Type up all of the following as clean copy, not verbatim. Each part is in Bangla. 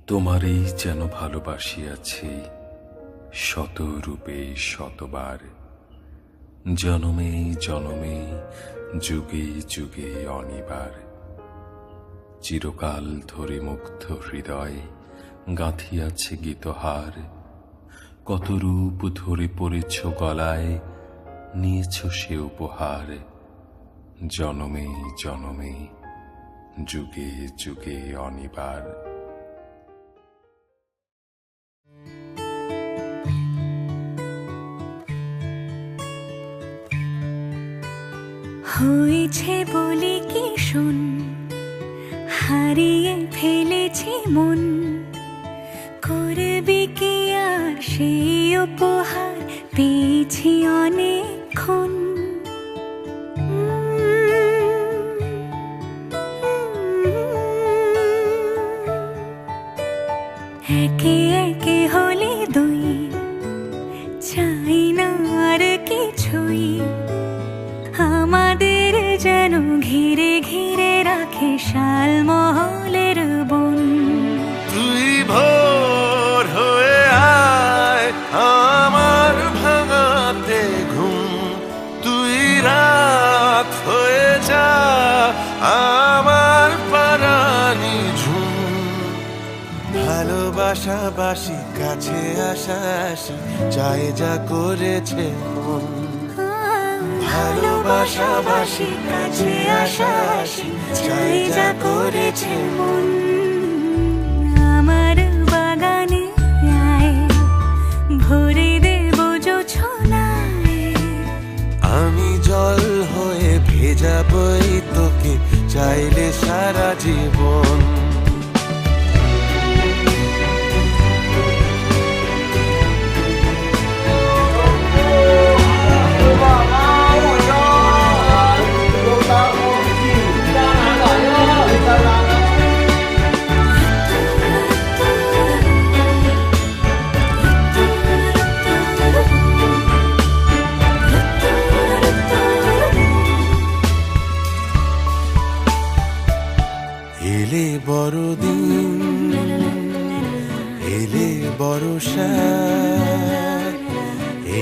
তোমারই যেন ভালোবাসিয়াছি শত রূপে শতবার, জনমে জনমে যুগে যুগে অনিবার। চিরকাল ধরে মুগ্ধ হৃদয় গাঁথিয়াছে গীতহার, কত রূপ ধরে পড়েছ গলায়, নিয়েছ সে উপহার। জনমে জনমে যুগে যুগে অনিবার। হয়েছে বলে কি শোন, হারিয়ে ফেলেছি মন, করবি কি আর সেই উপহার পেয়েছি অনেকক্ষণ। একে একে হলে দুই, চাই না আর কিছুই, আমাদের যেন ঘিরে ঘিরে রাখে শালমহলের বন। তুই ভোর হয়ে আয় আমার ভাঙাতে ঘুম, তুই রাত হয়ে যা আমার পারানি ঝুম। ভালোবাসাবাসি কাছে আসাসি চাই যা করেছে মন। ভালোবাসাবাসি কাছে আসাসি চাই যা করেছে মন। আমার বাগানে আয়, ভরে দেব জোছনায়, আমি জল হয়ে ভেজাবই তোকে চাইলে সারা জীবন। এলে বড়দিন, এলে বর্ষা,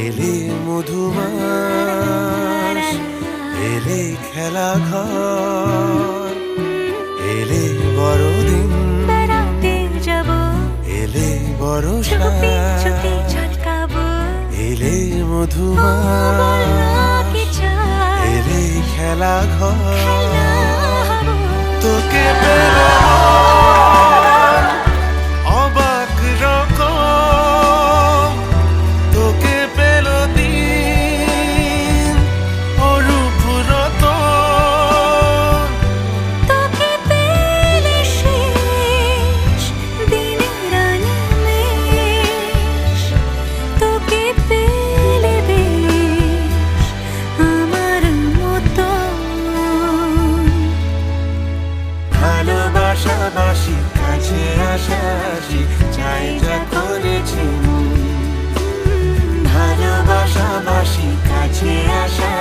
এলে মধুমাস, এলে খেলা ঘর। এলে বড়দিন, বেড়াতে যাব, এলে বর্ষা, চুপি চুপি ঝলকাবো, এলে মধুমাস, কি চাই এলে খেলা ঘর। হবো। তোকে পেলে অবাক রকম, তোকে পেল দিন অরূপ রতন। তোকে পেলে শেষ দিনের আনিমেষ, তোকে পেলে বেশ আমার মতন। ভালোবাসাবাসি কাছে আসাসি চাই যা করেছি মন। ভালোবাসাবাসি কাছে আসা